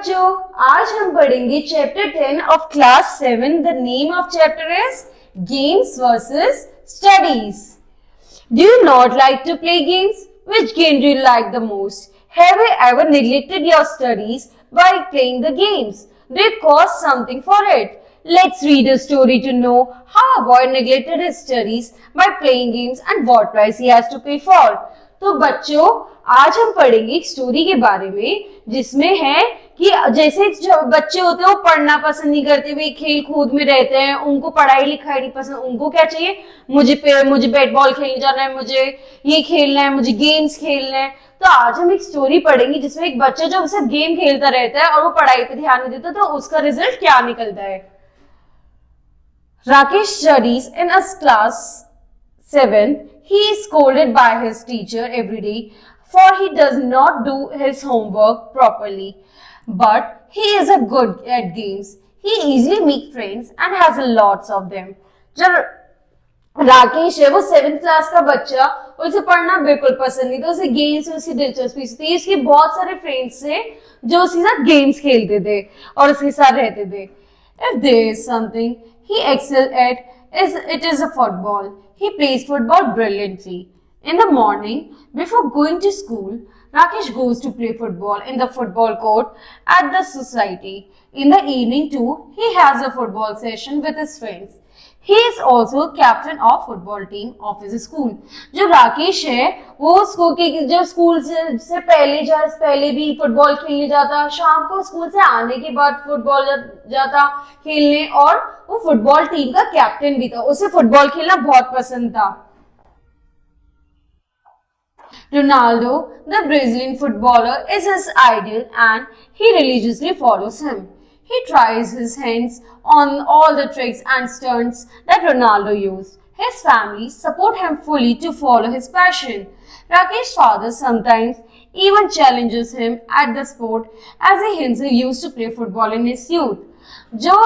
बच्चों, आज हम पढ़ेंगे chapter 10 of class 7. The name of chapter is games versus studies. Do you not like to play games? Which game do you like the most? Have you ever neglected your studies while playing the games? Do you cost something for it? Let's read a story to know how a boy neglected his studies by playing games and what price he has to pay for. तो बच्चों, आज हम पढ़ेंगे एक story के बारे में जिसमें है कि जैसे जो बच्चे होते हैं वो पढ़ना पसंद नहीं करते, वे खेल कूद में रहते हैं, उनको पढ़ाई लिखाई नहीं पसंद. उनको क्या चाहिए? मुझे बैट बॉल खेलने जाना है, मुझे ये खेलना है, मुझे गेम्स खेलना है. तो आज हम एक स्टोरी पढ़ेंगे जिसमें एक बच्चा जो सिर्फ गेम खेलता रहता है और वो पढ़ाई पे ध्यान नहीं देता, तो उसका रिजल्ट क्या निकलता है. Rakesh studies in a class 7. He is scolded by his teacher every day for he does not do his homework properly. But he is a good at games. He easily makes friends and has lots of them. जब राकेश है वो 7th class का बच्चा, उसे पढ़ना बिल्कुल पसंद नहीं था, उसे गेम्स में उसकी दिलचस्पी थी. इसके बहुत सारे फ्रेंड्स थे जो उसके साथ गेम्स खेलते थे और उसके साथ रहते थे. If there is something he excels at, it is a football. He plays football brilliantly. In the morning, before going to school, Rakesh goes to play football in the football court at the society. In the evening too, he has a football session with his friends. He is also captain of football team of his school. जो राकेश है वो जब school से पहले भी football खेलने जाता, शाम को स्कूल से आने के बाद फुटबॉल जाता खेलने, और वो फुटबॉल टीम का कैप्टन भी था. उसे फुटबॉल खेलना बहुत पसंद था. Ronaldo, the Brazilian footballer, is his idol and he religiously follows him. He tries his hands on all the tricks and stunts that Ronaldo used. His family support him fully to follow his passion. Rakesh's father sometimes even challenges him at the sport as he himself used to play football in his youth. जो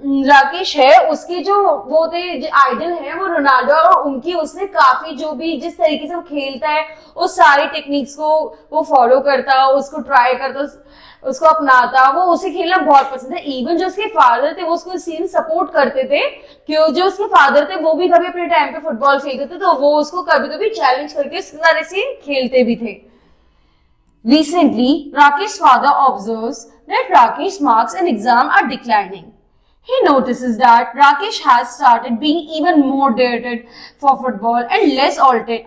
राकेश है उसके जो वो थे idol है वो Ronaldo, और उनकी उसने काफी जो भी जिस तरीके से वो खेलता है उस सारी टेक्निक्स को वो फॉलो करता, उसको ट्राई करता, उसको अपनाता. वो उसे खेलना बहुत पसंद है. इवन जो उसके फादर थे वो उसको इस चीज में सपोर्ट करते थे, क्यों जो उसके फादर थे वो भी कभी अपने टाइम पे फुटबॉल खेलते थे, तो वो उसको कभी कभी चैलेंज करके इस तरह से खेलते भी थे. Recently, Rakesh's father observes that Rakesh's marks in exam are declining. He notices that Rakesh has started being even more dedicated for football and less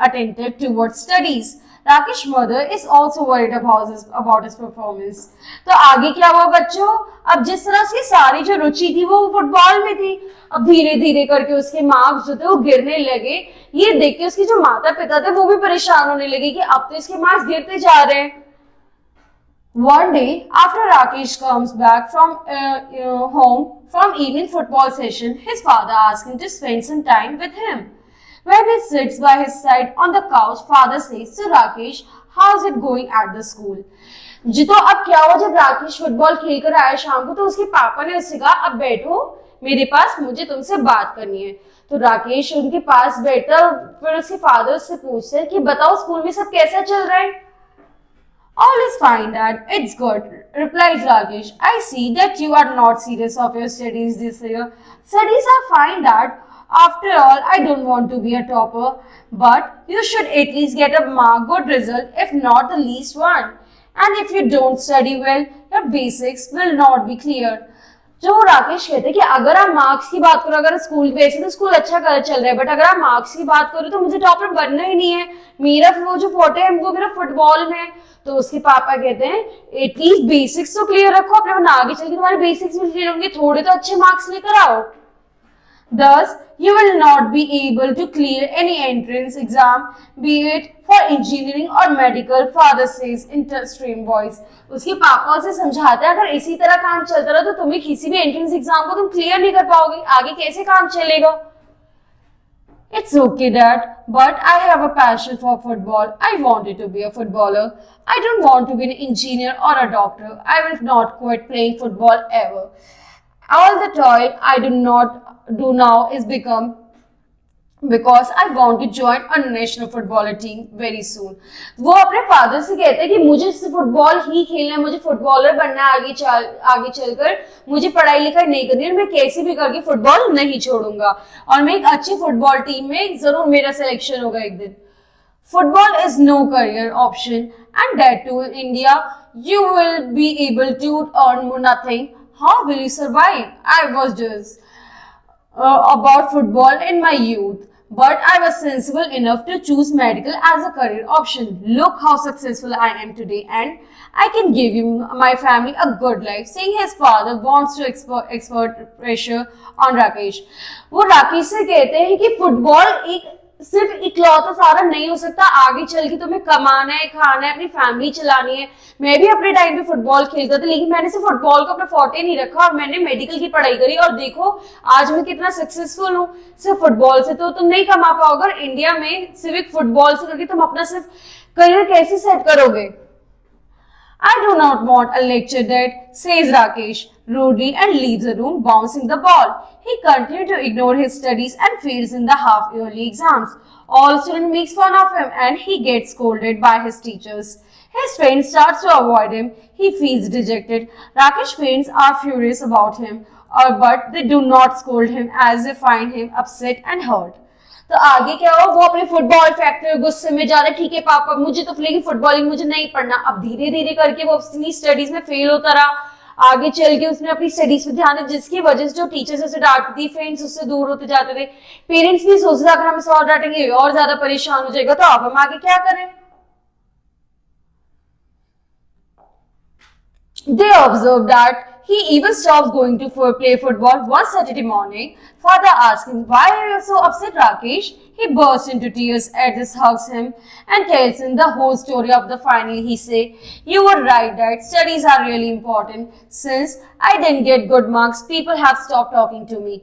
attentive towards studies. Rakesh's mother is also worried about his performance. तो आगे क्या हुआ बच्चों? अब जिस तरह उसकी सारी जो रुचि थी वो फुटबॉल में थी, अब धीरे धीरे करके उसके मार्क्स जो थे वो गिरने लगे. ये देख के उसके जो माता पिता थे वो भी परेशान होने लगे कि अब तो इसके मार्क्स गिरते जा रहे हैं. One day, after Rakesh comes back from home from evening football session, his father asks him to spend some time with him. When he sits by his side on the couch, father says to Rakesh, "How's it going at the school?" जी तो अब क्या हुआ, जब Rakesh football खेलकर आया शाम को तो उसके पापा ने उससे कहा, अब बैठो मेरे पास, मुझे तुमसे बात करनी है. तो राकेश उनके पास बैठा और फिर उसके फादर उससे पूछते हैं कि बताओ स्कूल में सब कैसा चल रहा है. All is fine, Dad. It's good, replies Rakesh. I see that you are not serious of your studies this year. Studies are fine, Dad. After all, I don't want to be a topper, but you should at least get a good result, if not the least one. And if you don't study well, your basics will not be clear. जो राकेश कहते हैं कि अगर आप marks की बात करो, अगर स्कूल पे ऐसे तो स्कूल अच्छा चल रहा है, बट अगर आप मार्क्स की बात करो तो मुझे टॉपर बनना ही नहीं है, मेरा वो जो फोटो है वो मेरा फुटबॉल में. तो उसके पापा कहते हैं एटलीस्ट बेसिक्स तो क्लियर रखो, अपने आगे चल के तुम्हारे बेसिक्स भी क्लियर होंगे, थोड़े तो अच्छे मार्क्स लेकर आओ. Thus, you will not be able to clear any entrance exam, be it for engineering or medical, father says in stream voice. उसके पापा उसे समझाते हैं अगर इसी तरह काम चलता रहा तो तुम्हें किसी भी एंट्रेंस एग्जाम को तुम क्लियर नहीं कर पाओगे, आगे कैसे काम चलेगा. It's okay, Dad, but I have a passion for football. I wanted to be a footballer. I don't want to be an engineer or a doctor. I will not quit playing football ever. All the toil I do not do now is become because I want to join a national footballer team very soon. वो अपने father से कहते हैं कि मुझे football ही खेलना है, मुझे फुटबॉलर बनना है आगे चलकर, मुझे पढ़ाई लिखाई नहीं करनी है, मैं कैसे भी करके फुटबॉल नहीं छोड़ूंगा और मैं एक अच्छी फुटबॉल टीम में जरूर मेरा सिलेक्शन होगा एक दिन. Football is no career option, and that too in India, you will be able to earn nothing. How will you survive? I was just about football in my youth, but I was sensible enough to choose medical as a career option. Look how successful I am today, and I can give you my family a good life. Saying his father wants to expert pressure on Rakesh. वो राकेश से कहते हैं कि football एक सिर्फ इकलौता सारा नहीं हो सकता, आगे चल के तुम्हें कमाना है, खाना है, अपनी फैमिली चलानी है. मैं भी अपने टाइम पे फुटबॉल खेलता था, लेकिन मैंने सिर्फ फुटबॉल को अपना फोर्टे नहीं रखा और मैंने मेडिकल की पढ़ाई करी और देखो आज मैं कितना सक्सेसफुल हूँ. सिर्फ फुटबॉल से तो तुम नहीं कमा पाओगे इंडिया में, सिर्फ एक फुटबॉल से करके तुम अपना सिर्फ करियर कैसे सेट करोगे. I do not want a lecture, Dad, says Rakesh rudely and leaves the room bouncing the ball. He continued to ignore his studies and fails in the half-yearly exams. All students make fun of him and he gets scolded by his teachers. His friends start to avoid him. He feels dejected. Rakesh's parents are furious about him, but they do not scold him as they find him upset and hurt. तो आगे क्या हुआ, वो अपने football factory गुस्से में जा रहे, ठीक है पापा मुझे तो लेकिन फुटबॉलिंग मुझे नहीं पढ़ना. अब धीरे धीरे करके वो अपनी स्टडीज में फेल होता रहा. आगे चल के उसने अपनी स्टडीज पे ध्यान दिया, जिसकी वजह से जो टीचर्स उसे डांटती थी, फ्रेंड्स उससे दूर होते जाते थे. पेरेंट्स भी सोचते थे अगर हम इसे और डांटेंगे और ज्यादा परेशान हो जाएगा, तो अब हम आगे क्या करें. They observed that he even stops going to play football. One Saturday morning, father asked him, "Why are you so upset, Rakesh?" He bursts into tears at this, hugs him, and tells him the whole story of the final. He said, "You were right, Dad. Studies are really important. Since I didn't get good marks, people have stopped talking to me."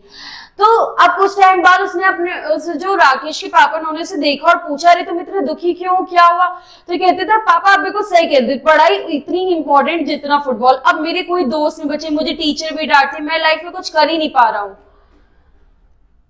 तो अब कुछ time बाद उसने अपने जो राकेश के पापा ने उसे देखा और पूछा, अरे तुम इतने दुखी क्यों, क्या हुआ. तो कहते थे पापा आप बिल्कुल सही कहते, पढ़ाई इतनी इंपॉर्टेंट जितना फुटबॉल. अब मेरे कोई दोस्त नहीं बचे, मुझे टीचर भी डांटते, मैं लाइफ में कुछ कर ही नहीं पा रहा हूँ.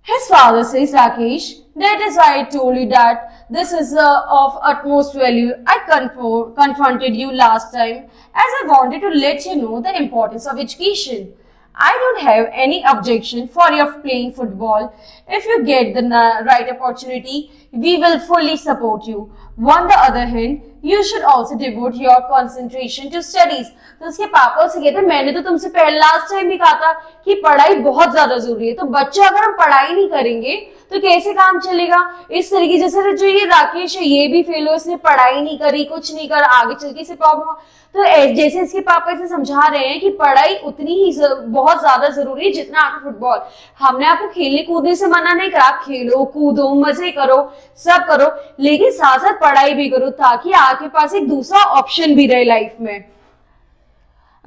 His father says, Rakesh, that is why I told you that this is of utmost value. I confronted you last time as I wanted to let you know the importance of education. I don't have any objection for your playing football. If you get the right opportunity, we will fully support you. On the other hand, you should also devote your concentration to studies. तो उसके पापा उसे कहते हैं, मैंने तो तुमसे पहले लास्ट टाइम भी कहा था कि पढ़ाई बहुत ज्यादा जरूरी है. तो बच्चे अगर हम पढ़ाई नहीं करेंगे तो कैसे काम चलेगा. इस तरीके जैसे जो ये राकेश है ये भी फेल हो, इसने पढ़ाई नहीं करी, कुछ नहीं कर, आगे चल के इसे प्रॉब्लम. तो जैसे इसके पापा इसे समझा रहे हैं कि पढ़ाई उतनी ही बहुत ज्यादा जरूरी है जितना आपको फुटबॉल. हमने आपको खेलने कूदने से मना नहीं करा, आप खेलो कूदो मजे करो सब करो, लेकिन साथ साथ पढ़ाई भी करो ताकि आपके पास एक दूसरा ऑप्शन भी रहे लाइफ में.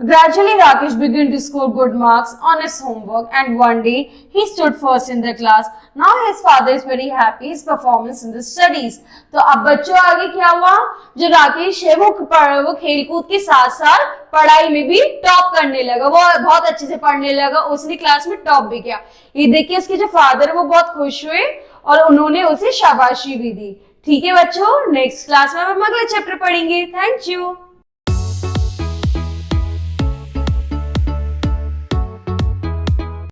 Gradually, Rakesh began to score good marks on his homework, and one day he stood first in the class. Now his father is very happy his performance in the studies. तो अब बच्चों आगे क्या हुआ, जो राकेश है वो खेल कूद के साथ साथ पढ़ाई में भी टॉप करने लगा. वो बहुत अच्छे से पढ़ने लगा, उसने क्लास में टॉप भी किया. ये देखिए उसके जो फादर है वो बहुत खुश हुए और उन्होंने उसे शाबाशी भी दी. ठीक है बच्चों, नेक्स्ट क्लास में हम अगला चैप्टर पढ़ेंगे. Thank you.